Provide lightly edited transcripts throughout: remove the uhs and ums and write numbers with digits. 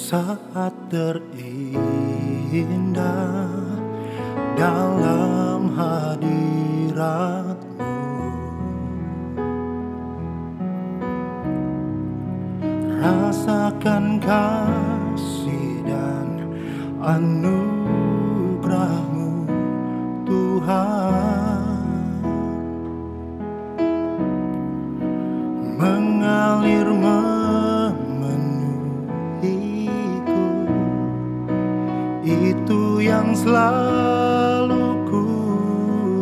Saat terindah dalam hadirat-Mu, rasakan kasih dan anugerah-Mu, Tuhan, mengalir memenuhiku. Itu yang selalu ku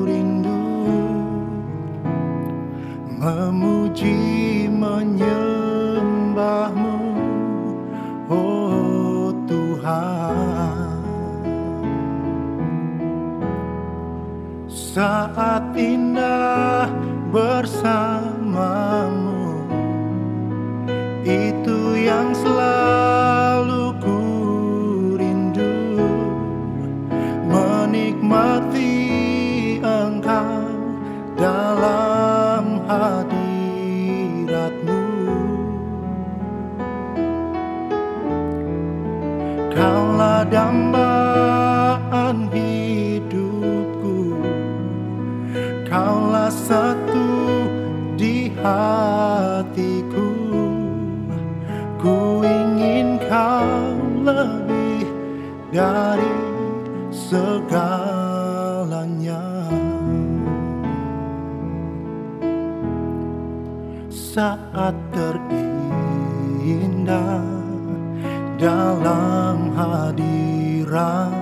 rindu, memuji menyembah-Mu, oh Tuhan. Saat indah bersama-Mu, itu yang selalu ku rindu, menikmati Engkau dalam hadirat-Mu. Kaulah dambaan hidupku, Kaulah satu di hatiku. Ku ingin Kau lebih dari segalanya. Saat terindah dalam hadirat-Mu,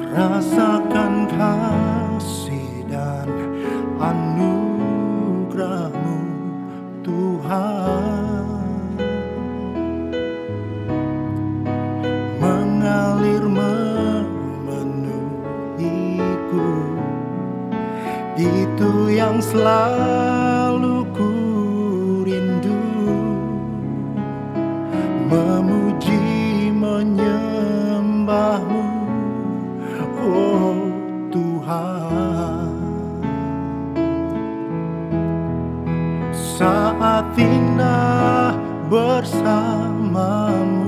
rasakan kasih dan anugerah-Mu, Tuhan, mengalir memenuhiku. Itu yang selalu ku rindu, memuji menyembah-Mu, oh Tuhan. Saat indah bersama-Mu,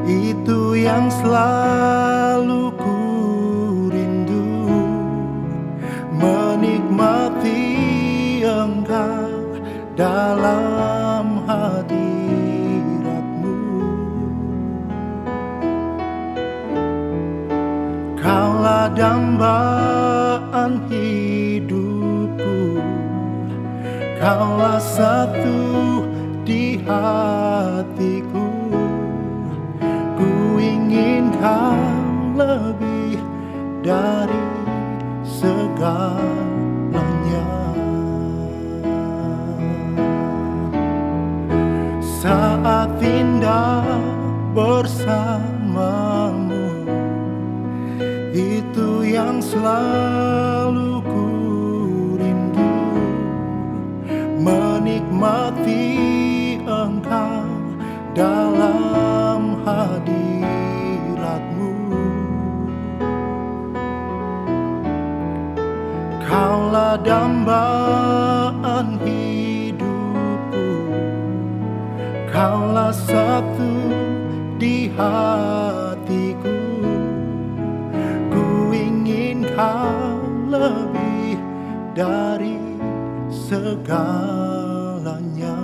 itu yang selalu ku rindu, menikmati Engkau dalam hadirat-Mu. Kaulah dambaan hidupku, Kaulah satu di hatiku. Ku ingin Kau lebih dari segalanya. Saat indah bersama-Mu, itu yang selalu ku rindu, menikmati Engkau dalam hadirat-Mu. Kaulah dambaan hidupku, Kaulah satu di hatiku. Ku ingin Kau lebih dari segalanya.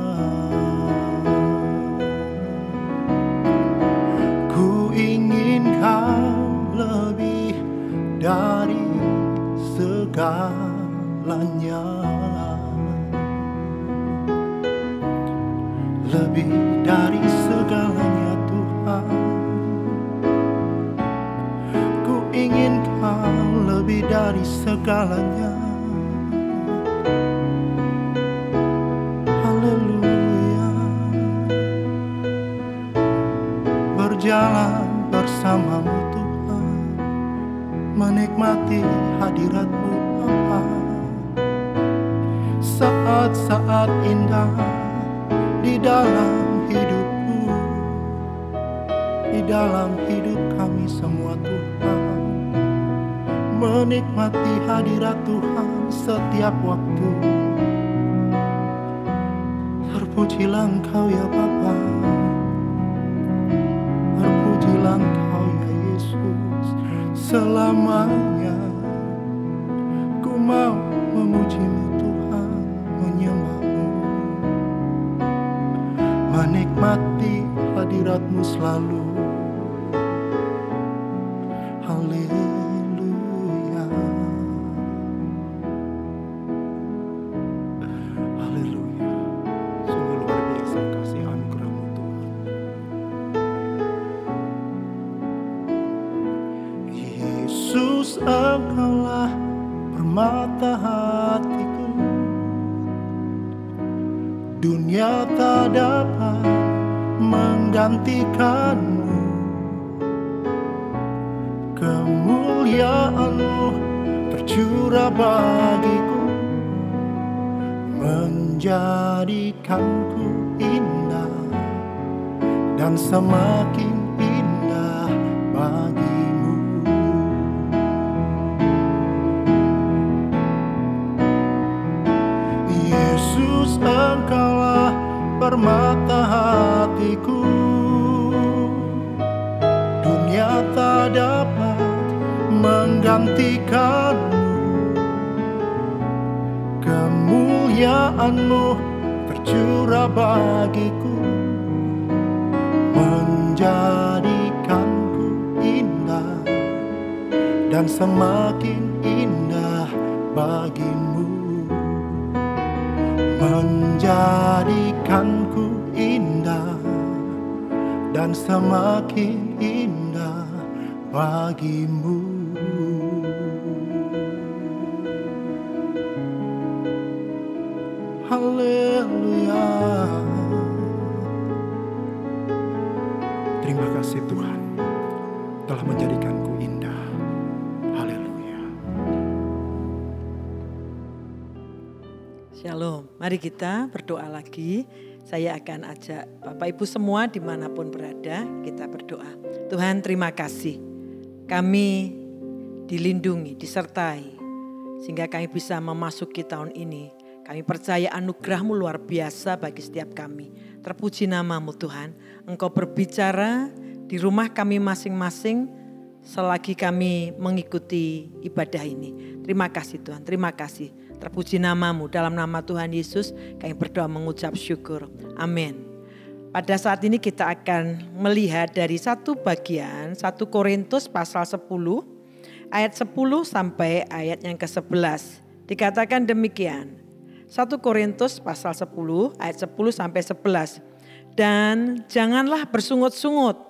Ku ingin Kau lebih dari segalanya. Lebih dari segalanya, Tuhan. Ku ingin Kau lebih dari segalanya. Haleluya. Berjalan bersama-Mu, Tuhan, menikmati hadirat-Mu, Bapa. Saat-saat indah di dalam hidupku, di dalam hidup kami semua, Tuhan, menikmati hadirat Tuhan setiap waktu. Terpujilah Engkau ya Bapa, terpujilah Engkau ya Yesus. Selamanya ku mau memuji-Mu Tuhan, menyembah-Mu, menikmati hadirat-Mu selalu. Haleluya, haleluya. Sungguh luar biasa kasih anugerah-Mu Tuhan. Yesus, Engkaulah permata hatiku. Dunia tak dapat menggantikan-Mu. Kemuliaan-Mu tercurah bagiku, menjadikanku indah dan semakin indah bagi-Mu. Yesus, Engkaulah permata hatiku. Dunia tak dapat menggantikan-Mu. Kemuliaan-Mu tercurah bagiku, menjadikanku indah dan semakin indah bagi-Mu. Menjadikanku indah dan semakin indah bagi-Mu. Haleluya. Terima kasih Tuhan telah menjadikanku indah. Haleluya. Shalom, mari kita berdoa lagi. Saya akan ajak Bapak Ibu semua dimanapun berada, kita berdoa. Tuhan, terima kasih. Kami dilindungi, disertai, sehingga kami bisa memasuki tahun ini. Kami percaya anugerah-Mu luar biasa bagi setiap kami. Terpuji nama-Mu Tuhan. Engkau berbicara di rumah kami masing-masing selagi kami mengikuti ibadah ini. Terima kasih Tuhan, terima kasih. Terpuji nama-Mu, dalam nama Tuhan Yesus kami berdoa mengucap syukur. Amin. Pada saat ini kita akan melihat dari satu bagian 1 Korintus pasal 10 ayat 10 sampai ayat yang ke-11. Dikatakan demikian. 1 Korintus pasal 10 ayat 10 sampai 11. Dan janganlah bersungut-sungut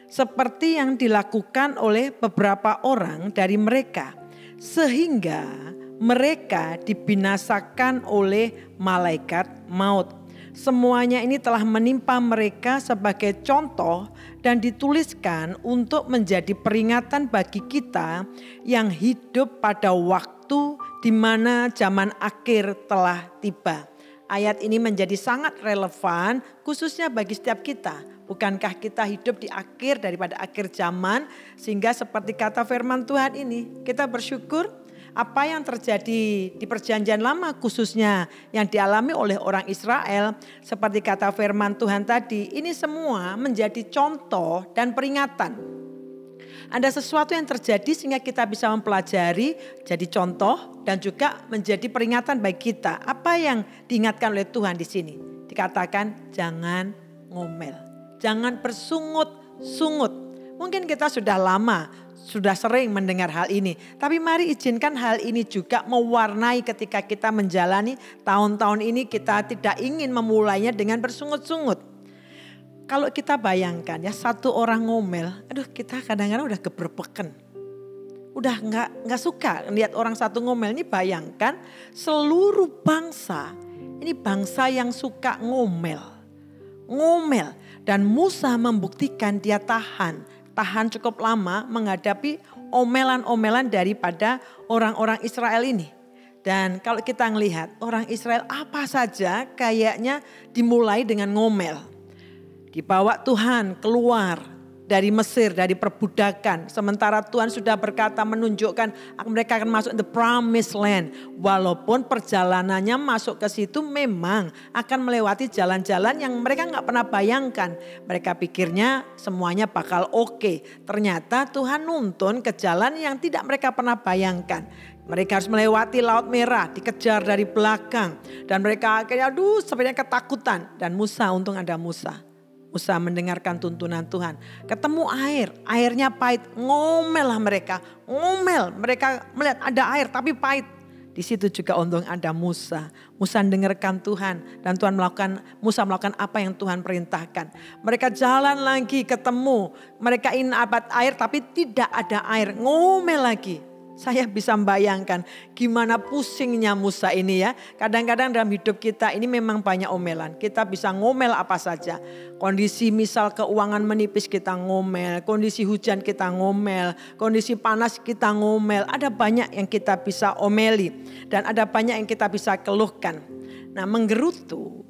seperti yang dilakukan oleh beberapa orang dari mereka, sehingga mereka dibinasakan oleh malaikat maut. Semuanya ini telah menimpa mereka sebagai contoh dan dituliskan untuk menjadi peringatan bagi kita yang hidup pada waktu di mana zaman akhir telah tiba. Ayat ini menjadi sangat relevan khususnya bagi setiap kita. Bukankah kita hidup di akhir daripada akhir zaman, sehingga seperti kata firman Tuhan ini kita bersyukur apa yang terjadi di perjanjian lama khususnya yang dialami oleh orang Israel. Seperti kata firman Tuhan tadi, ini semua menjadi contoh dan peringatan. Ada sesuatu yang terjadi sehingga kita bisa mempelajari, jadi contoh dan juga menjadi peringatan bagi kita. Apa yang diingatkan oleh Tuhan di sini? Dikatakan jangan ngomel, jangan bersungut-sungut. Mungkin kita sudah lama, sudah sering mendengar hal ini. Tapi mari izinkan hal ini juga mewarnai ketika kita menjalani tahun-tahun ini. Kita tidak ingin memulainya dengan bersungut-sungut. Kalau kita bayangkan ya, satu orang ngomel, aduh kita kadang-kadang udah gebrepeken. Udah nggak suka lihat orang satu ngomel. Ini bayangkan seluruh bangsa, ini bangsa yang suka ngomel. Dan Musa membuktikan dia tahan cukup lama menghadapi omelan-omelan daripada orang-orang Israel ini. Dan kalau kita ngelihat orang Israel apa saja kayaknya dimulai dengan ngomel. Dibawa Tuhan keluar dari Mesir, dari perbudakan. Sementara Tuhan sudah berkata menunjukkan mereka akan masuk the promised land. Walaupun perjalanannya masuk ke situ memang akan melewati jalan-jalan yang mereka nggak pernah bayangkan. Mereka pikirnya semuanya bakal oke. Ternyata Tuhan nuntun ke jalan yang tidak mereka pernah bayangkan. Mereka harus melewati Laut Merah, dikejar dari belakang. Dan mereka akhirnya sebenarnya ketakutan. Dan Musa, untung ada Musa. Musa mendengarkan tuntunan Tuhan. Ketemu air, airnya pahit. Ngomel lah mereka, ngomel. Mereka melihat ada air tapi pahit. Di situ juga untung ada Musa. Musa mendengarkan Tuhan dan Musa melakukan apa yang Tuhan perintahkan. Mereka jalan lagi ketemu. Mereka ingin abad air tapi tidak ada air. Ngomel lagi. Saya bisa membayangkan gimana pusingnya Musa ini ya. Kadang-kadang dalam hidup kita ini memang banyak omelan. Kita bisa ngomel apa saja. Kondisi misal keuangan menipis kita ngomel. Kondisi hujan kita ngomel. Kondisi panas kita ngomel. Ada banyak yang kita bisa omeli. Dan ada banyak yang kita bisa keluhkan. Nah, menggerutu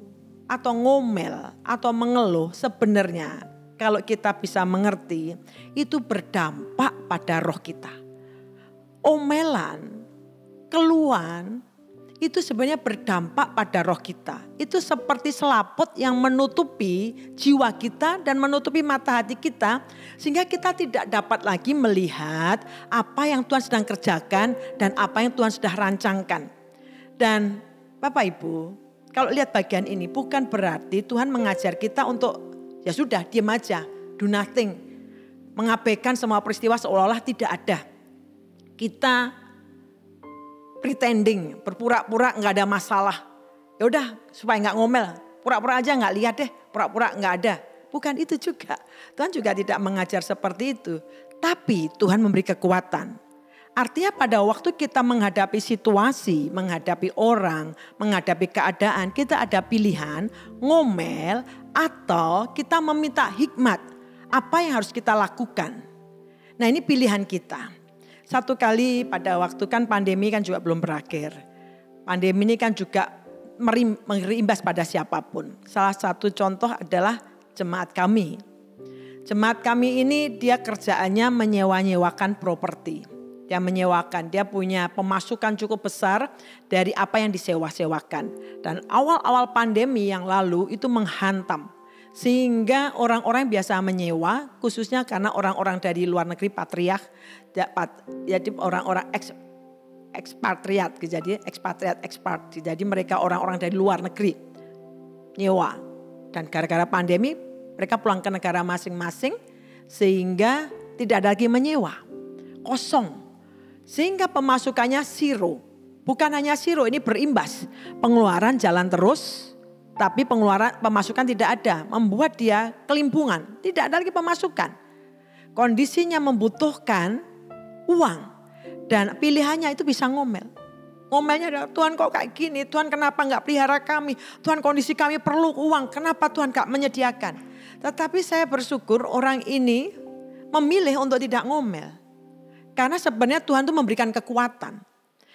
atau ngomel atau mengeluh sebenarnya kalau kita bisa mengerti itu berdampak pada roh kita. Omelan, keluhan itu sebenarnya berdampak pada roh kita. Itu seperti selaput yang menutupi jiwa kita dan menutupi mata hati kita. Sehingga kita tidak dapat lagi melihat apa yang Tuhan sedang kerjakan dan apa yang Tuhan sudah rancangkan. Dan Bapak Ibu, kalau lihat bagian ini bukan berarti Tuhan mengajar kita untuk ya sudah diam aja, do nothing. Mengabaikan semua peristiwa seolah-olah tidak ada. Kita pretending, berpura-pura nggak ada masalah. Ya udah supaya nggak ngomel, pura-pura aja nggak lihat deh, pura-pura nggak ada. Bukan itu juga. Tuhan juga tidak mengajar seperti itu. Tapi Tuhan memberi kekuatan. Artinya pada waktu kita menghadapi situasi, menghadapi orang, menghadapi keadaan, kita ada pilihan ngomel atau kita meminta hikmat. Apa yang harus kita lakukan? Nah, ini pilihan kita. Satu kali pada waktu kan pandemi kan juga belum berakhir. Pandemi ini kan juga berimbas pada siapapun. Salah satu contoh adalah jemaat kami. Jemaat kami ini dia kerjaannya menyewa-nyewakan properti. Dia menyewakan, dia punya pemasukan cukup besar dari apa yang disewa-sewakan. Dan awal-awal pandemi yang lalu itu menghantam. Sehingga orang-orang biasa menyewa, khususnya karena orang-orang dari luar negeri patriark, jadi orang-orang ekspatriat, jadi ekspat. Jadi mereka orang-orang dari luar negeri nyewa. Dan gara-gara pandemi mereka pulang ke negara masing-masing sehingga tidak ada lagi menyewa, kosong. Sehingga pemasukannya zero, bukan hanya zero, ini berimbas. Pengeluaran jalan terus. Tapi pemasukan tidak ada, membuat dia kelimpungan, tidak ada lagi pemasukan. Kondisinya membutuhkan uang dan pilihannya itu bisa ngomel. Ngomelnya adalah Tuhan kok kayak gini, Tuhan kenapa gak pelihara kami, Tuhan kondisi kami perlu uang, kenapa Tuhan gak menyediakan. Tetapi saya bersyukur orang ini memilih untuk tidak ngomel. Karena sebenarnya Tuhan itu memberikan kekuatan.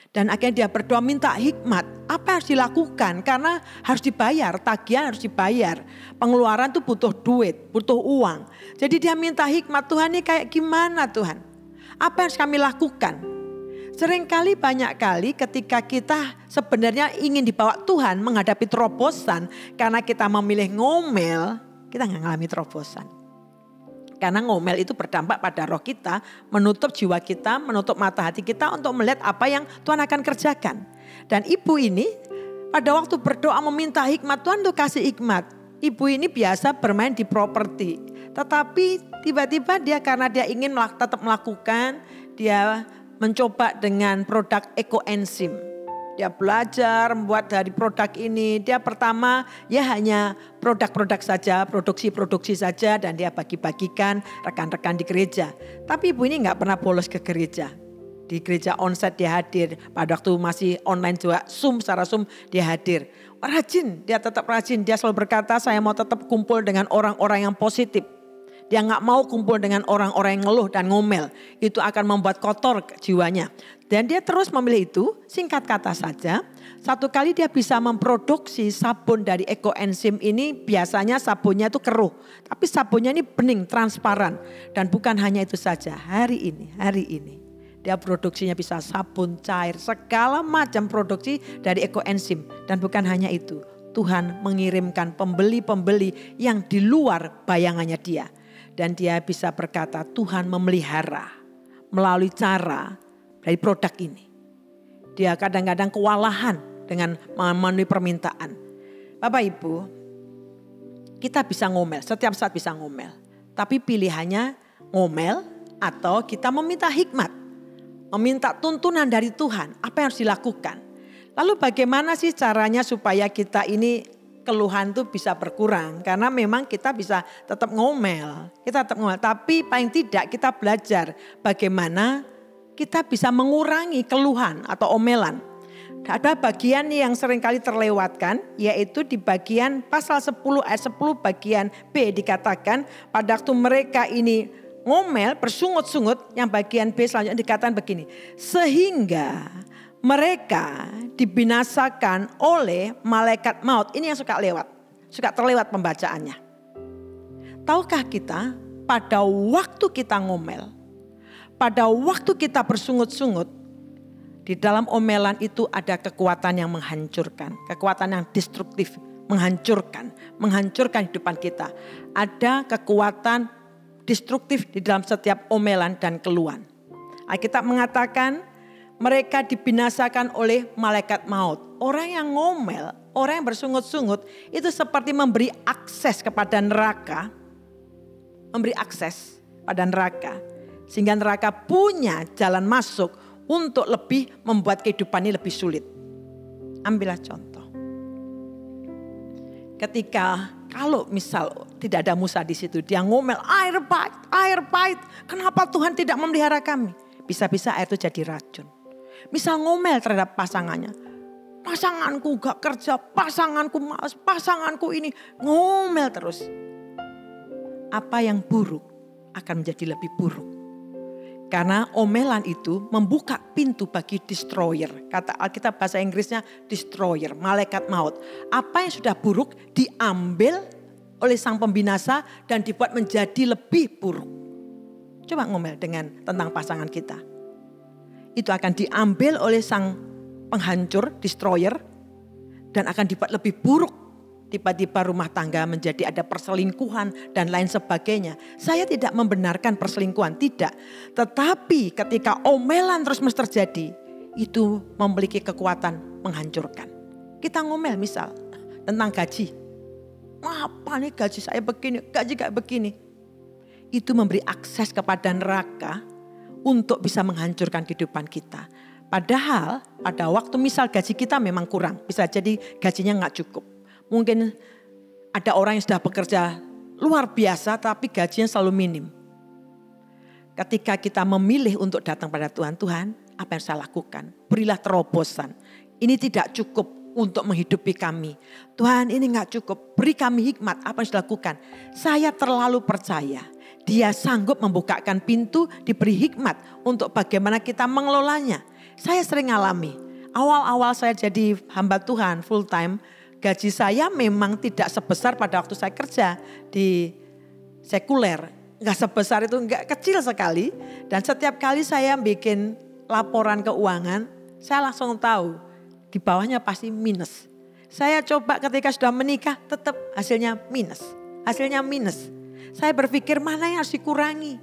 Dan akhirnya dia berdoa minta hikmat. Apa yang harus dilakukan? Karena harus dibayar, tagihan harus dibayar. Pengeluaran itu butuh duit, butuh uang. Jadi dia minta hikmat, Tuhan ini kayak gimana Tuhan? Apa yang harus kami lakukan? Seringkali banyak kali ketika kita sebenarnya ingin dibawa Tuhan menghadapi terobosan. Karena kita memilih ngomel, kita gak ngalami terobosan. Karena ngomel itu berdampak pada roh kita, menutup jiwa kita, menutup mata hati kita untuk melihat apa yang Tuhan akan kerjakan. Dan ibu ini pada waktu berdoa meminta hikmat, Tuhan tuh kasih hikmat. Ibu ini biasa bermain di properti. Tetapi tiba-tiba dia karena dia ingin tetap melakukan, dia mencoba dengan produk ekoenzim. Dia belajar membuat dari produk ini. Dia pertama ya hanya produk-produk saja, produksi-produksi saja. Dan dia bagi-bagikan rekan-rekan di gereja. Tapi ibu ini gak pernah bolos ke gereja. Di gereja onsite dia hadir. Pada waktu masih online juga secara Zoom dia hadir. Rajin, dia tetap rajin. Dia selalu berkata saya mau tetap kumpul dengan orang-orang yang positif. Dia gak mau kumpul dengan orang-orang yang ngeluh dan ngomel. Itu akan membuat kotor jiwanya. Dan dia terus memilih itu, singkat kata saja. Satu kali dia bisa memproduksi sabun dari ekoenzim ini, biasanya sabunnya itu keruh. Tapi sabunnya ini bening, transparan. Dan bukan hanya itu saja, hari ini. Dia produksinya bisa sabun, cair, segala macam produksi dari ekoenzim. Dan bukan hanya itu, Tuhan mengirimkan pembeli-pembeli yang di luar bayangannya dia. Dan dia bisa berkata, Tuhan memelihara melalui cara dari produk ini. Dia kadang-kadang kewalahan dengan memenuhi permintaan. Bapak Ibu, kita bisa ngomel, setiap saat bisa ngomel. Tapi pilihannya ngomel atau kita meminta hikmat. Meminta tuntunan dari Tuhan, apa yang harus dilakukan. Lalu bagaimana sih caranya supaya kita ini keluhan tuh bisa berkurang. Karena memang kita bisa tetap ngomel. Tapi paling tidak kita belajar bagaimana kita bisa mengurangi keluhan atau omelan. Ada bagian yang seringkali terlewatkan, yaitu di bagian pasal 10 ayat 10 bagian B dikatakan pada waktu mereka ini ngomel bersungut-sungut, yang bagian B selanjutnya dikatakan begini. Sehingga mereka dibinasakan oleh malaikat maut. Ini yang suka terlewat pembacaannya. Tahukah kita pada waktu kita ngomel, pada waktu kita bersungut-sungut, di dalam omelan itu ada kekuatan yang menghancurkan. Kekuatan yang destruktif, menghancurkan kehidupan kita. Ada kekuatan destruktif di dalam setiap omelan dan keluhan. Alkitab mengatakan mereka dibinasakan oleh malaikat maut. Orang yang ngomel, orang yang bersungut-sungut itu seperti memberi akses kepada neraka. Memberi akses pada neraka. Sehingga neraka punya jalan masuk untuk lebih membuat kehidupan ini lebih sulit. Ambillah contoh. Ketika kalau misal tidak ada Musa di situ, dia ngomel, air pahit. Kenapa Tuhan tidak memelihara kami? Bisa-bisa air itu jadi racun. Misal ngomel terhadap pasangannya. Pasanganku gak kerja, pasanganku malas, pasanganku ini. Ngomel terus. Apa yang buruk akan menjadi lebih buruk. Karena omelan itu membuka pintu bagi destroyer. Kata Alkitab bahasa Inggrisnya destroyer, malaikat maut. Apa yang sudah buruk diambil oleh sang pembinasa dan dibuat menjadi lebih buruk. Coba ngomel tentang pasangan kita. Itu akan diambil oleh sang penghancur, destroyer, dan akan dibuat lebih buruk. Tiba-tiba rumah tangga menjadi ada perselingkuhan dan lain sebagainya. Saya tidak membenarkan perselingkuhan, tidak. Tetapi ketika omelan terus terjadi, itu memiliki kekuatan menghancurkan. Kita ngomel misal tentang gaji. Apa nih gaji saya begini, gaji kayak begini. Itu memberi akses kepada neraka untuk bisa menghancurkan kehidupan kita. Padahal pada waktu misal gaji kita memang kurang, bisa jadi gajinya gak cukup. Mungkin ada orang yang sudah bekerja luar biasa tapi gajinya selalu minim. Ketika kita memilih untuk datang pada Tuhan, Tuhan apa yang saya lakukan? Berilah terobosan. Ini tidak cukup untuk menghidupi kami. Tuhan ini gak cukup, beri kami hikmat apa yang saya lakukan. Saya terlalu percaya. Dia sanggup membukakan pintu, diberi hikmat untuk bagaimana kita mengelolanya. Saya sering alami. Awal-awal saya jadi hamba Tuhan full time. Gaji saya memang tidak sebesar pada waktu saya kerja di sekuler. Enggak sebesar itu, enggak, kecil sekali. Dan setiap kali saya bikin laporan keuangan, saya langsung tahu di bawahnya pasti minus. Saya coba ketika sudah menikah tetap hasilnya minus. Saya berpikir mana yang harus dikurangi.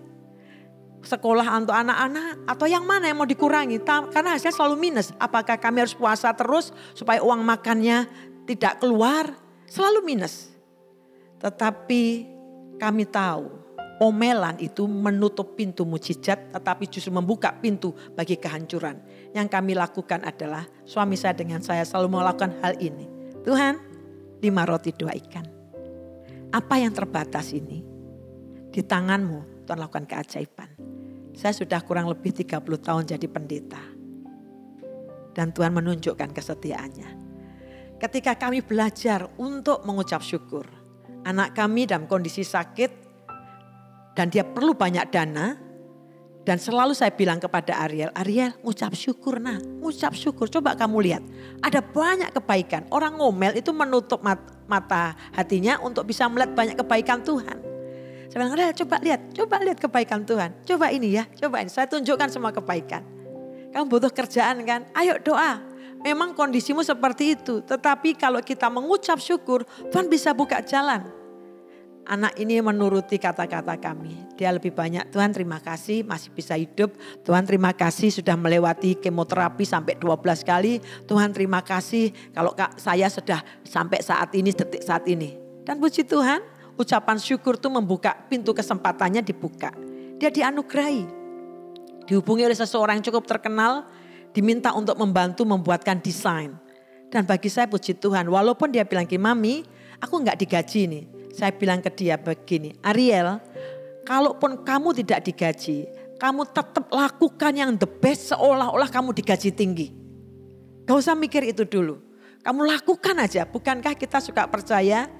Sekolah untuk anak-anak atau yang mana yang mau dikurangi. Karena hasilnya selalu minus. Apakah kami harus puasa terus supaya uang makannya tidak keluar, selalu minus. Tetapi kami tahu omelan itu menutup pintu mujizat tetapi justru membuka pintu bagi kehancuran. Yang kami lakukan adalah suami saya dengan saya selalu melakukan hal ini. Tuhan, 5 roti 2 ikan. Apa yang terbatas ini? Di tanganmu Tuhan lakukan keajaiban. Saya sudah kurang lebih 30 tahun jadi pendeta. Dan Tuhan menunjukkan kesetiaannya. Ketika kami belajar untuk mengucap syukur. Anak kami dalam kondisi sakit dan dia perlu banyak dana. Dan selalu saya bilang kepada Ariel, Ariel ngucap syukur nah, ngucap syukur. Coba kamu lihat, ada banyak kebaikan. Orang ngomel itu menutup mata hatinya untuk bisa melihat banyak kebaikan Tuhan. Saya bilang, Ariel coba lihat kebaikan Tuhan. Coba ini ya, coba ini. Saya tunjukkan semua kebaikan. Kamu butuh kerjaan kan? Ayo doa. Memang kondisimu seperti itu. Tetapi kalau kita mengucap syukur, Tuhan bisa buka jalan. Anak ini menuruti kata-kata kami. Dia lebih banyak, Tuhan terima kasih masih bisa hidup. Tuhan terima kasih sudah melewati kemoterapi sampai 12 kali. Tuhan terima kasih kalau saya sudah sampai saat ini, detik saat ini. Dan puji Tuhan, ucapan syukur itu membuka pintu kesempatannya dibuka. Dia dianugerahi. Dihubungi oleh seseorang yang cukup terkenal, diminta untuk membantu membuatkan desain. Dan bagi saya puji Tuhan, walaupun dia bilang gini, Mami, aku enggak digaji nih. Saya bilang ke dia begini, Ariel, kalaupun kamu tidak digaji, kamu tetap lakukan yang the best seolah-olah kamu digaji tinggi. Gak usah mikir itu dulu. Kamu lakukan aja, bukankah kita suka percaya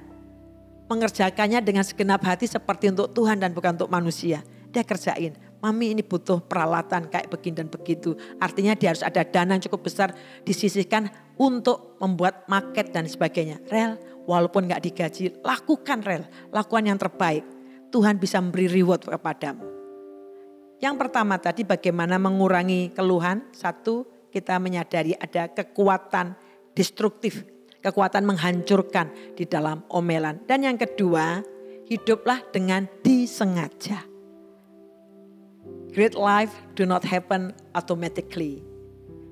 mengerjakannya dengan segenap hati seperti untuk Tuhan dan bukan untuk manusia. Dia kerjain, Mami ini butuh peralatan kayak begini dan begitu. Artinya dia harus ada dana yang cukup besar disisihkan untuk membuat market dan sebagainya. Rel, walaupun gak digaji, lakukan Rel, lakukan yang terbaik. Tuhan bisa memberi reward kepadamu. Yang pertama tadi bagaimana mengurangi keluhan. Satu, kita menyadari ada kekuatan destruktif, kekuatan menghancurkan di dalam omelan. Dan yang kedua, hiduplah dengan disengaja. Great life do not happen automatically.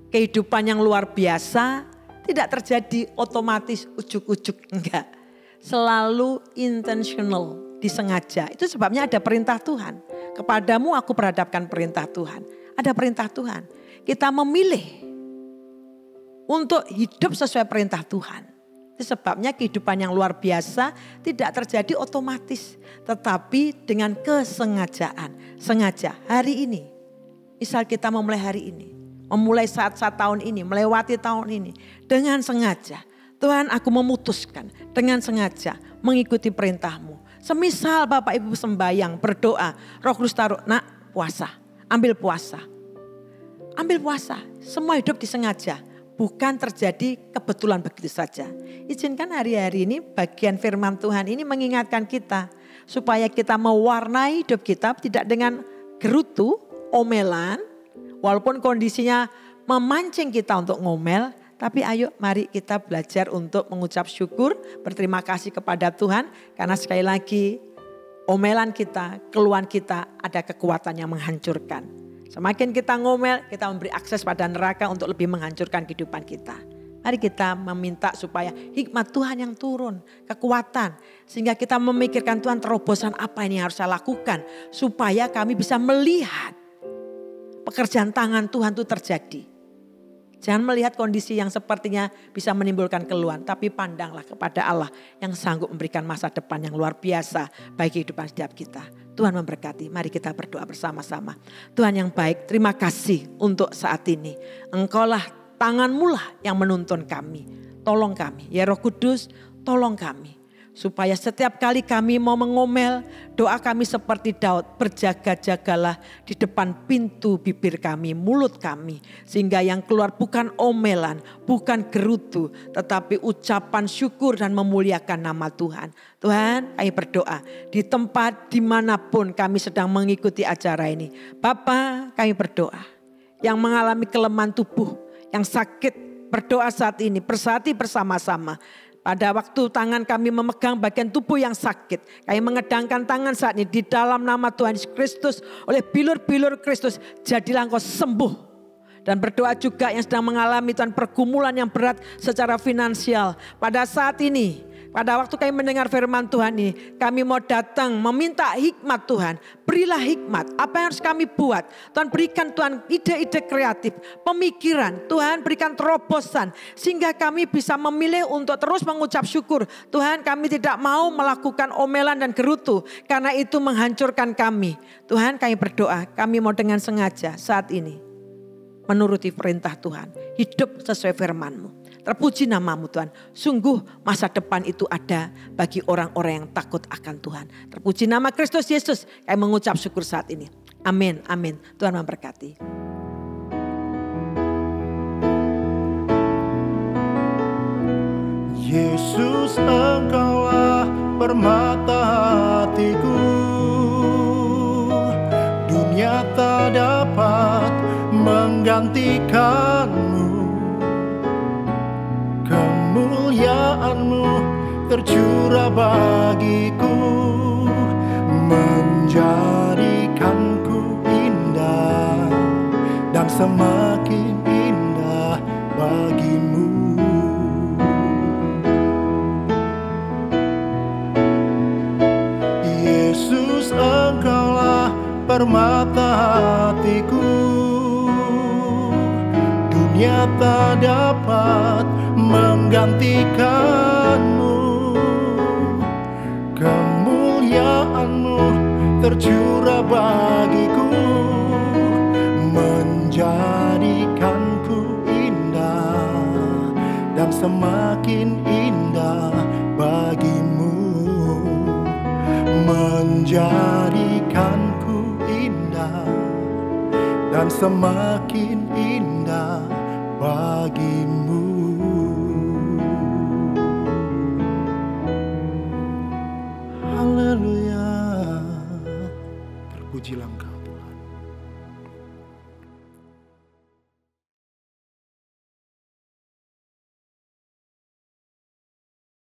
Kehidupan yang luar biasa tidak terjadi otomatis ujuk-ujuk, enggak. Selalu intentional, disengaja. Itu sebabnya ada perintah Tuhan. Kepadamu aku perhadapkan perintah Tuhan. Ada perintah Tuhan. Kita memilih untuk hidup sesuai perintah Tuhan. Itu sebabnya kehidupan yang luar biasa tidak terjadi otomatis. Tetapi dengan kesengajaan. Sengaja hari ini. Misal kita memulai hari ini. Memulai saat-saat tahun ini, melewati tahun ini. Dengan sengaja. Tuhan aku memutuskan dengan sengaja mengikuti perintahmu. Semisal Bapak Ibu sembahyang, berdoa. Roh Kudus taruh, nak puasa. Ambil puasa. Ambil puasa. Semua hidup disengaja. Bukan terjadi kebetulan begitu saja. Izinkan hari-hari ini bagian firman Tuhan ini mengingatkan kita. Supaya kita mewarnai hidup kita tidak dengan gerutu, omelan. Walaupun kondisinya memancing kita untuk ngomel. Tapi ayo mari kita belajar untuk mengucap syukur. Berterima kasih kepada Tuhan. Karena sekali lagi omelan kita, keluhan kita ada kekuatan yang menghancurkan. Semakin kita ngomel, kita memberi akses pada neraka untuk lebih menghancurkan kehidupan kita. Mari kita meminta supaya hikmat Tuhan yang turun, kekuatan. Sehingga kita memikirkan Tuhan terobosan apa ini yang harus saya lakukan. Supaya kami bisa melihat pekerjaan tangan Tuhan itu terjadi. Jangan melihat kondisi yang sepertinya bisa menimbulkan keluhan. Tapi pandanglah kepada Allah yang sanggup memberikan masa depan yang luar biasa bagi kehidupan setiap kita. Tuhan memberkati, mari kita berdoa bersama-sama. Tuhan yang baik, terima kasih untuk saat ini. Engkaulah tangan-Mu lah yang menuntun kami. Tolong kami, ya Roh Kudus, tolong kami. Supaya setiap kali kami mau mengomel, doa kami seperti Daud, berjaga-jagalah di depan pintu bibir kami, mulut kami. Sehingga yang keluar bukan omelan, bukan gerutu, tetapi ucapan syukur dan memuliakan nama Tuhan. Tuhan, kami berdoa di tempat dimanapun kami sedang mengikuti acara ini. Bapa, kami berdoa yang mengalami kelemahan tubuh, yang sakit, berdoa saat ini, bersatu bersama-sama. Pada waktu tangan kami memegang bagian tubuh yang sakit. Kami mengedangkan tangan saat ini di dalam nama Tuhan Yesus Kristus. Oleh bilur-bilur Kristus, jadilah engkau sembuh. Dan berdoa juga yang sedang mengalami Tuhan pergumulan yang berat secara finansial. Pada saat ini, pada waktu kami mendengar firman Tuhan ini, kami mau datang meminta hikmat Tuhan. Berilah hikmat, apa yang harus kami buat. Tuhan berikan Tuhan ide-ide kreatif, pemikiran. Tuhan berikan terobosan, sehingga kami bisa memilih untuk terus mengucap syukur. Tuhan kami tidak mau melakukan omelan dan gerutu, karena itu menghancurkan kami. Tuhan kami berdoa, kami mau dengan sengaja saat ini menuruti perintah Tuhan. Hidup sesuai firman-Mu. Terpuji nama-Mu Tuhan. Sungguh masa depan itu ada bagi orang-orang yang takut akan Tuhan. Terpuji nama Kristus Yesus. Kami mengucap syukur saat ini. Amin, amin. Tuhan memberkati. Yesus, Engkaulah permata hatiku. Dunia tak dapat menggantikanmu. Kemuliaan-Mu tercurah bagiku, menjadikanku indah dan semakin indah bagimu. Yesus, Engkaulah permata hatiku. Dunia tak dapat menggantikanmu. Kemuliaan-Mu tercurah bagiku, menjadikanku indah dan semakin indah bagimu. Menjadikanku indah dan semakin indah bagimu. Haleluya, terpujilah Engkau.